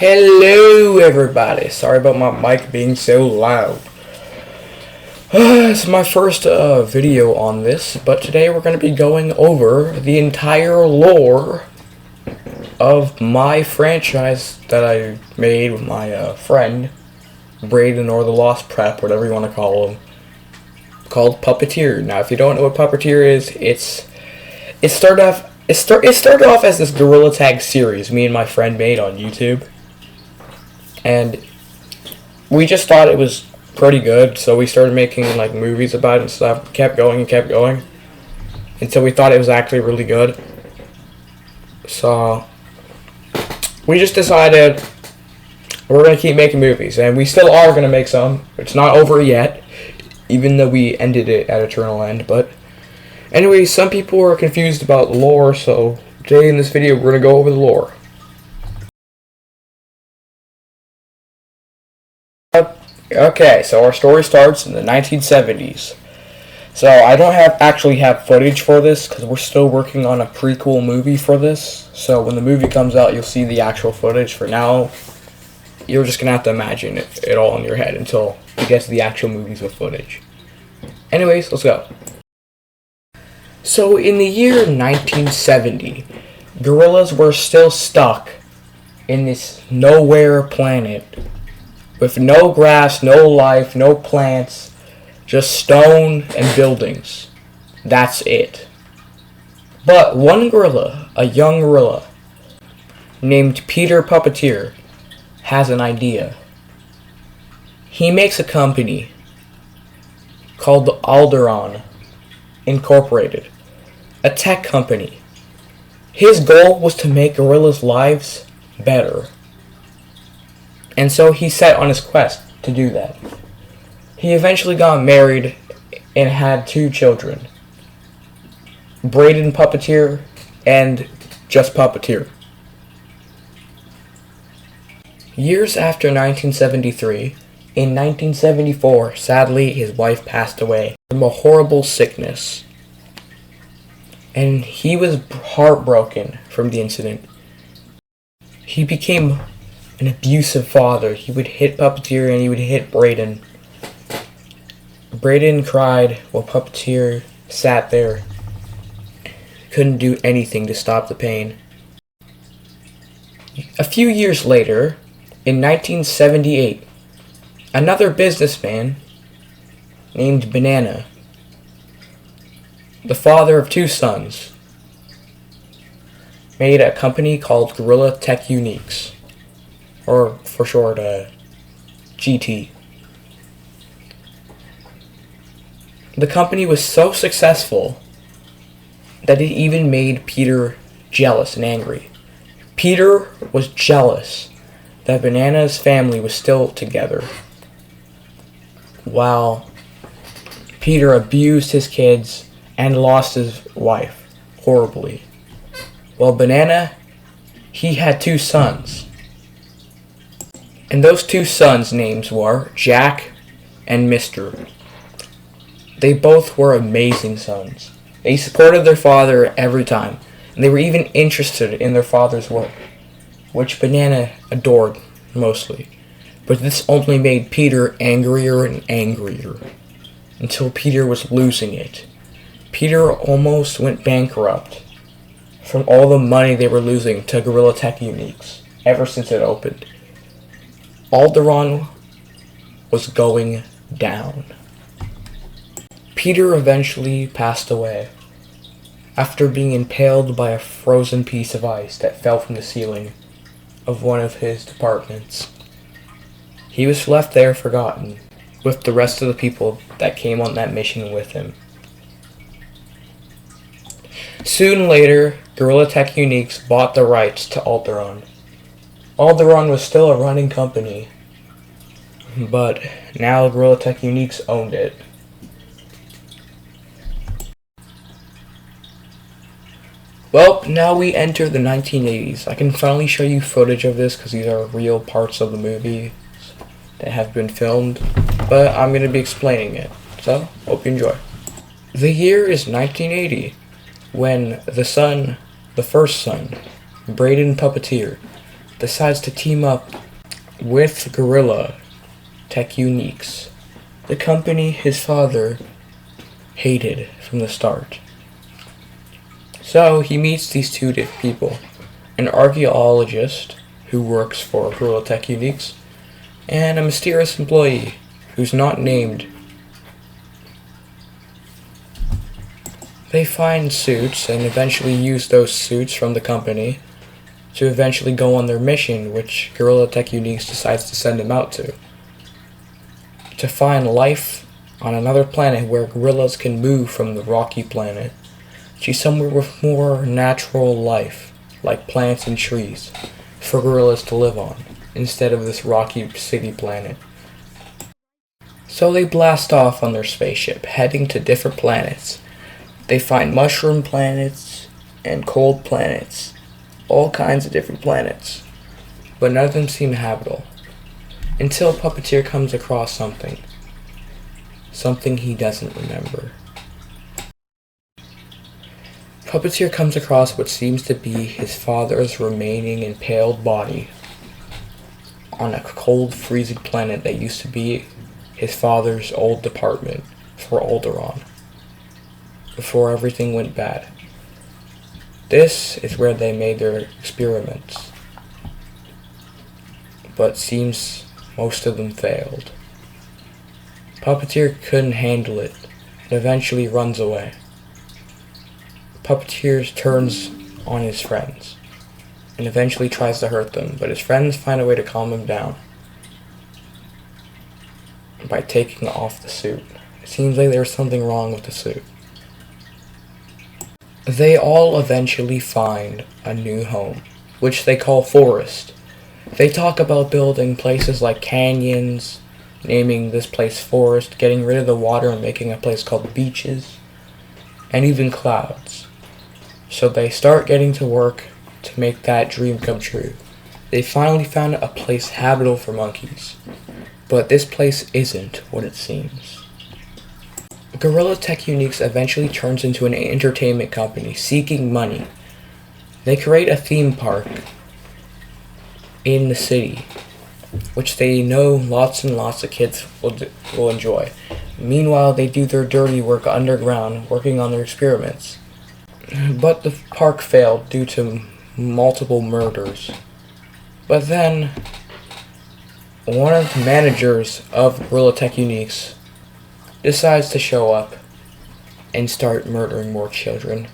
Hello everybody, sorry about my mic being so loud. It's my first video on this, but today we're going to be going over the entire lore of my franchise that I made with my friend, Braden, or the Lost Prep, whatever you want to call him, called Puppettier. Now if you don't know what Puppettier is, it started off as this Gorilla Tag series me and my friend made on YouTube. And we just thought it was pretty good, so we started making like movies about it and stuff. Kept going until we thought it was actually really good. So we just decided we're gonna keep making movies, and we still are gonna make some. It's not over yet, even though we ended it at Eternal End. But anyway, some people are confused about lore, so today in this video we're gonna go over the lore. Okay, so our story starts in the 1970s. So I don't actually have footage for this because we're still working on a prequel movie for this. So when the movie comes out, you'll see the actual footage. For now, you're just gonna have to imagine it all in your head until you get to the actual movies with footage. Anyways, let's go. So in the year 1970, gorillas were still stuck in this nowhere planet with no grass, no life, no plants, just stone and buildings. That's it. But one gorilla, a young gorilla, named Peter Puppettier, has an idea. He makes a company called Alderaan Incorporated, a tech company. His goal was to make gorillas' lives better. And so he set on his quest to do that. He eventually got married and had 2 children, Braden Puppettier and just Puppettier. Years after 1973, in 1974, sadly, his wife passed away from a horrible sickness. And he was heartbroken from the incident. He became an abusive father. He would hit Puppettier and he would hit Braden. Braden cried while Puppettier sat there. Couldn't do anything to stop the pain. A few years later, in 1978, another businessman named Banana, the father of 2 sons, made a company called Gorilla Tech Uniques, or for short, GT. The company was so successful that it even made Peter jealous and angry. Peter was jealous that Banana's family was still together, while Peter abused his kids and lost his wife horribly. Well, Banana, he had 2 sons. And those 2 sons' names were Jack and Mr. They both were amazing sons. They supported their father every time, and they were even interested in their father's work, which Banana adored mostly. But this only made Peter angrier and angrier, until Peter was losing it. Peter almost went bankrupt from all the money they were losing to Gorilla Tech Uniques ever since it opened. Alderaan was going down. Peter eventually passed away after being impaled by a frozen piece of ice that fell from the ceiling of one of his departments. He was left there forgotten with the rest of the people that came on that mission with him. Soon later, Gorilla Tech Uniques bought the rights to Alderaan. Alderaan was still a running company, but now Gorilla Tech Uniques owned it. Well, now we enter the 1980s. I can finally show you footage of this because these are real parts of the movie that have been filmed, but I'm going to be explaining it, so hope you enjoy. The year is 1980, when the first son, Braden Puppettier, decides to team up with Gtag Uniques, the company his father hated from the start. So he meets these two different people, an archaeologist who works for Gtag Uniques, and a mysterious employee who's not named. They find suits and eventually use those suits from the company to eventually go on their mission, which Gtag Uniques decides to send them out to find life on another planet where gorillas can move from the rocky planet to somewhere with more natural life, like plants and trees, for gorillas to live on, instead of this rocky city planet. So they blast off on their spaceship, heading to different planets. They find mushroom planets and cold planets, all kinds of different planets, but none of them seem habitable, until Puppeteer comes across something he doesn't remember. Puppeteer comes across what seems to be his father's remaining impaled body on a cold, freezing planet that used to be his father's old department for Alderaan, before everything went bad. This is where they made their experiments, but seems most of them failed. Puppeteer couldn't handle it and eventually runs away. Puppeteer turns on his friends and eventually tries to hurt them, but his friends find a way to calm him down by taking off the suit. It seems like there's something wrong with the suit. They all eventually find a new home, which they call Forest. They talk about building places like canyons, naming this place Forest, getting rid of the water and making a place called Beaches, and even clouds. So they start getting to work to make that dream come true. They finally found a place habitable for monkeys, but this place isn't what it seems. Gtag Uniques eventually turns into an entertainment company seeking money. They create a theme park in the city, which they know lots and lots of kids will enjoy. Meanwhile, they do their dirty work underground, working on their experiments. But the park failed due to multiple murders. But then, one of the managers of Gtag Uniques decides to show up and start murdering more children,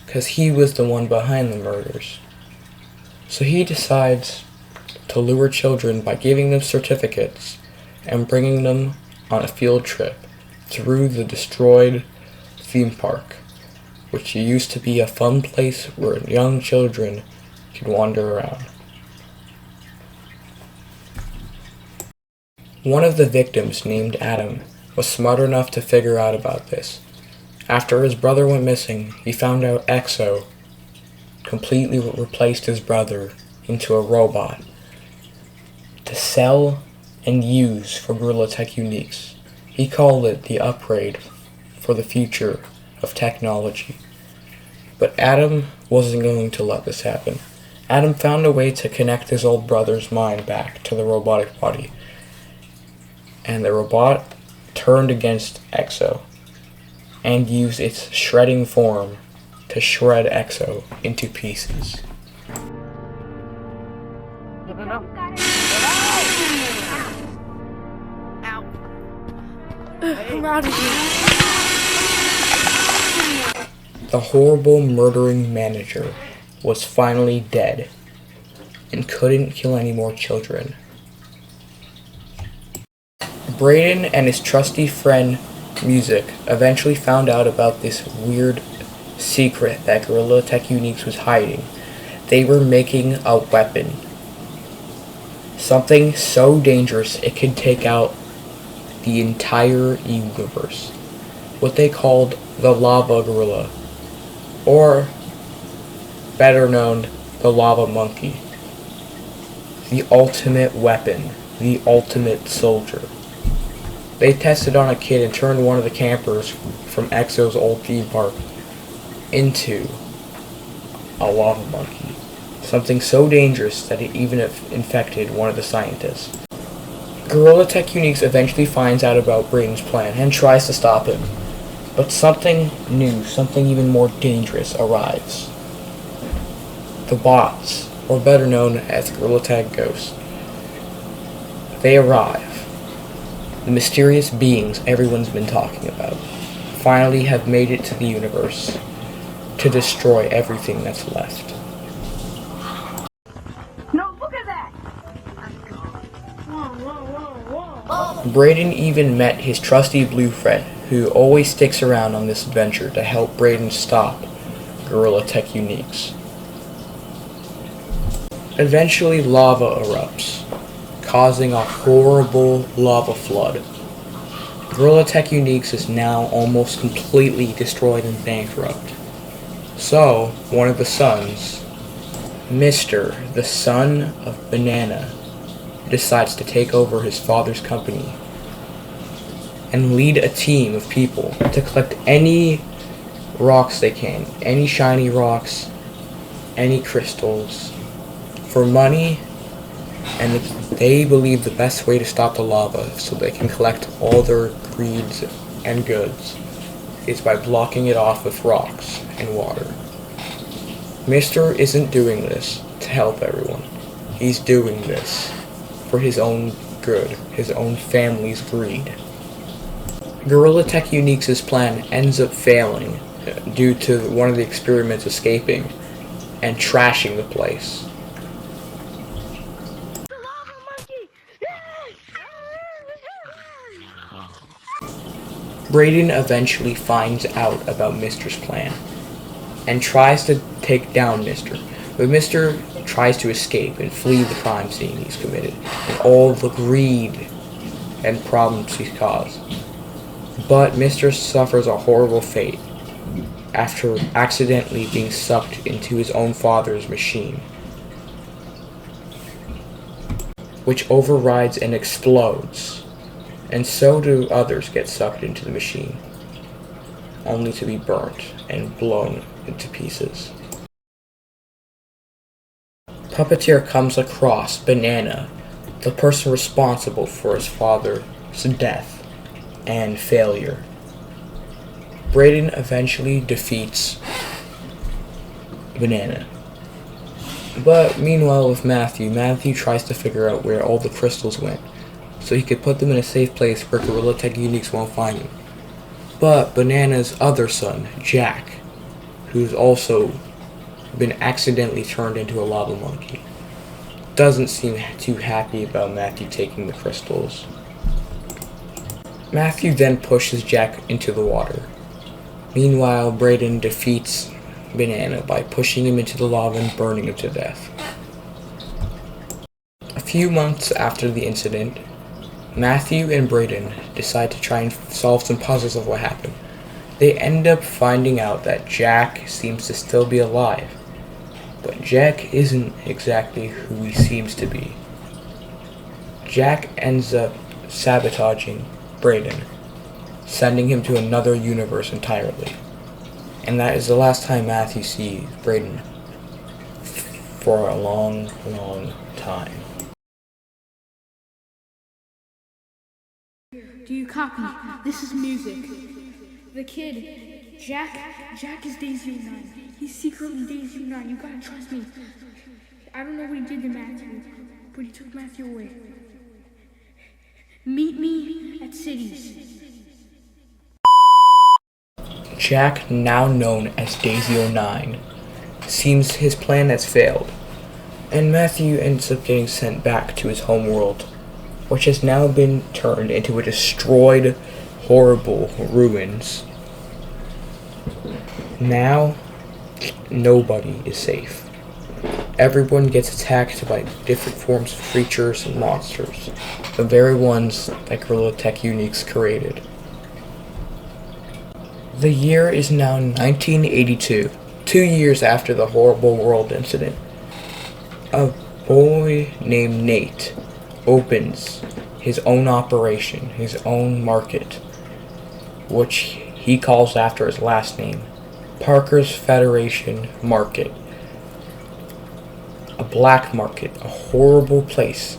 because he was the one behind the murders. So he decides to lure children by giving them certificates and bringing them on a field trip through the destroyed theme park, which used to be a fun place where young children could wander around. One of the victims, named Adam, was smart enough to figure out about this. After his brother went missing, he found out Exo completely replaced his brother into a robot to sell and use for Gtag Uniques. He called it the upgrade for the future of technology. But Adam wasn't going to let this happen. Adam found a way to connect his old brother's mind back to the robotic body, and the robot turned against Exo and used its shredding form to shred Exo into pieces. I'm out of here. The horrible murdering manager was finally dead and couldn't kill any more children. Braden and his trusty friend Music eventually found out about this weird secret that Gtag Uniques was hiding. They were making a weapon. Something so dangerous it could take out the entire universe. What they called the Lava Gorilla, or better known, the Lava Monkey. The ultimate weapon, the ultimate soldier. They tested on a kid and turned one of the campers from Exo's old theme park into a lava monkey. something so dangerous that it even infected one of the scientists. Gorilla Tech Uniques eventually finds out about Braden's plan and tries to stop him. But something new, something even more dangerous arrives. The bots, or better known as Gorilla Tag Ghosts. They arrive. The mysterious beings everyone's been talking about finally have made it to the universe to destroy everything that's left. No, look at that! Whoa. Braden even met his trusty blue friend, who always sticks around on this adventure to help Braden stop Gorilla Tech Uniques. Eventually, lava erupts, causing a horrible lava flood. Gorilla Tech Uniques is now almost completely destroyed and bankrupt. So, one of the sons, Mr. the son of Banana, decides to take over his father's company and lead a team of people to collect any rocks they can, any shiny rocks, any crystals, for money, and they believe the best way to stop the lava so they can collect all their greeds and goods is by blocking it off with rocks and water. Mr. isn't doing this to help everyone. He's doing this for his own good, his own family's greed. Gorilla Tech Uniques' plan ends up failing due to one of the experiments escaping and trashing the place. Braden eventually finds out about Mr.'s plan and tries to take down Mr. But Mr. tries to escape and flee the crime scene he's committed and all the greed and problems he's caused. But Mr. suffers a horrible fate after accidentally being sucked into his own father's machine, which overrides and explodes, and so do others get sucked into the machine, only to be burnt and blown into pieces. Puppeteer comes across Banana, the person responsible for his father's death and failure. Braden eventually defeats Banana. But meanwhile with Matthew tries to figure out where all the crystals went, so he could put them in a safe place where Gorilla Tech Uniques won't find them. But Banana's other son, Jack, who's also been accidentally turned into a lava monkey, doesn't seem too happy about Matthew taking the crystals. Matthew then pushes Jack into the water. Meanwhile, Braden defeats Banana by pushing him into the lava and burning him to death. A few months after the incident, Matthew and Braden decide to try and solve some puzzles of what happened. They end up finding out that Jack seems to still be alive, but Jack isn't exactly who he seems to be. Jack ends up sabotaging Braden, sending him to another universe entirely. And that is the last time Matthew sees Braden for a long, long time. Do you copy? This is music. The kid, Jack is Daisy09. He's secretly Daisy09. You gotta trust me. I don't know what he did to Matthew, but he took Matthew away. Meet me at Cities. Jack, now known as Daisy09, seems his plan has failed, and Matthew ends up getting sent back to his homeworld, which has now been turned into a destroyed, horrible ruins. Now, nobody is safe. Everyone gets attacked by different forms of creatures and monsters, the very ones that Gorilla Tech Uniques created. The year is now 1982, 2 years after the horrible world incident. A boy named Nate opens his own operation, his own market, which he calls after his last name, Parker's Federation Market. a black market, a horrible place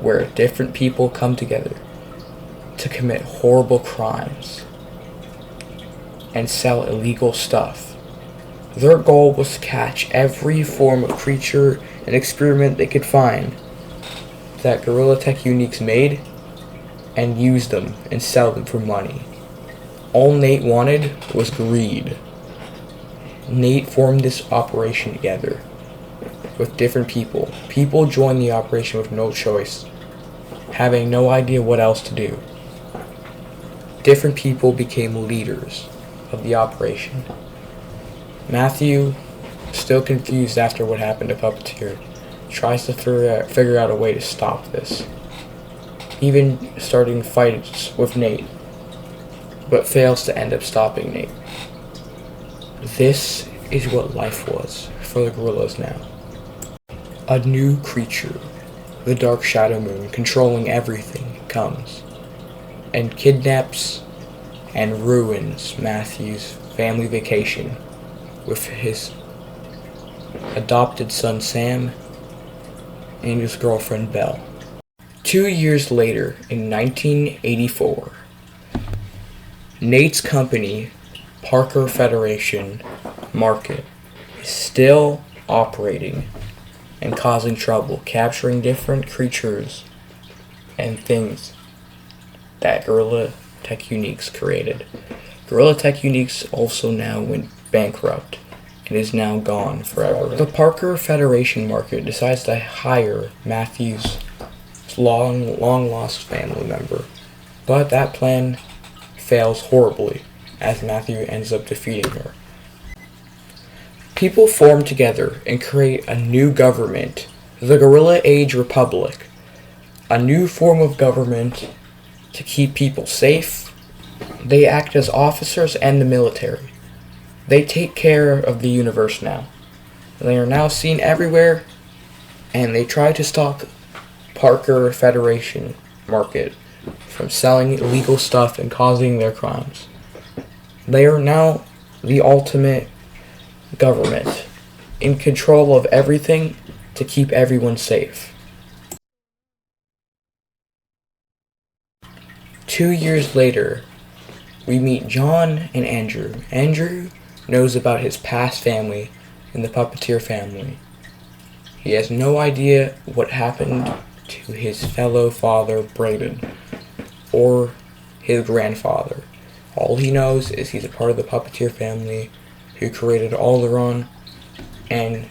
where different people come together to commit horrible crimes and sell illegal stuff. Their goal was to catch every form of creature and experiment they could find that Gorilla Tech Uniques made and use them and sell them for money. All Nate wanted was greed. Nate formed this operation together with different people. People joined the operation with no choice, having no idea what else to do. Different people became leaders of the operation. Matthew, still confused after what happened to Puppeteer, tries to figure out a way to stop this, even starting fights with Nate, but fails to end up stopping Nate. This is what life was for the gorillas now. A new creature, the Dark Shadow Moon, controlling everything, comes and kidnaps and ruins Matthew's family vacation with his adopted son Sam and his girlfriend Belle. 2 years later, in 1984, Nate's company, Parker Federation Market, is still operating and causing trouble, capturing different creatures and things that Gorilla Tech Uniques created. Gorilla Tech Uniques also now went bankrupt and is now gone forever. The Parker Federation Market decides to hire Matthew's long lost family member, but that plan fails horribly as Matthew ends up defeating her. People form together and create a new government, the Gorilla Age Republic, a new form of government to keep people safe. They act as officers and the military. They take care of the universe now. They are now seen everywhere, and they try to stop Parker Federation Market from selling illegal stuff and causing their crimes. They are now the ultimate government, in control of everything to keep everyone safe. 2 years later, we meet John and Andrew. Andrew knows about his past family and the Puppeteer family. He has no idea what happened to his fellow father, Braden, or his grandfather. All he knows is he's a part of the Puppeteer family who created Alderon and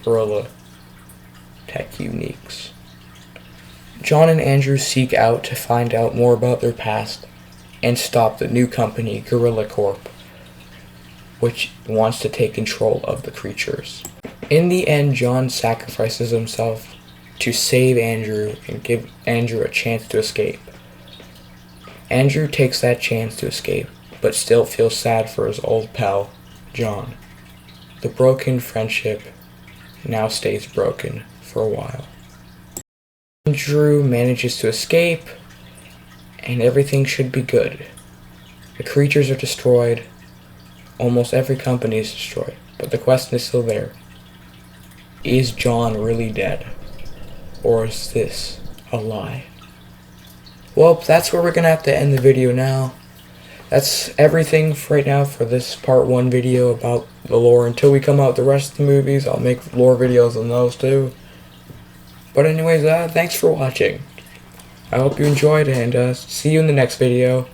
Gorilla Tech Uniques. John and Andrew seek out to find out more about their past and stop the new company, Gorilla Corp, which wants to take control of the creatures. In the end, John sacrifices himself to save Andrew and give Andrew a chance to escape. Andrew takes that chance to escape, but still feels sad for his old pal, John. The broken friendship now stays broken for a while. Andrew manages to escape, and everything should be good. The creatures are destroyed. Almost every company is destroyed, but the question is still there. Is John really dead? Or is this a lie? Well, that's where we're gonna have to end the video now. That's everything for right now for this part 1 video about the lore. Until we come out with the rest of the movies, I'll make lore videos on those too. But anyways, thanks for watching. I hope you enjoyed, and see you in the next video.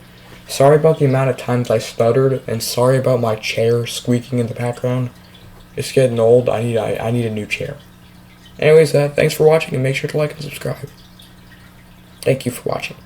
Sorry about the amount of times I stuttered, and sorry about my chair squeaking in the background. It's getting old. I need a new chair. Anyways, thanks for watching, and make sure to like and subscribe. Thank you for watching.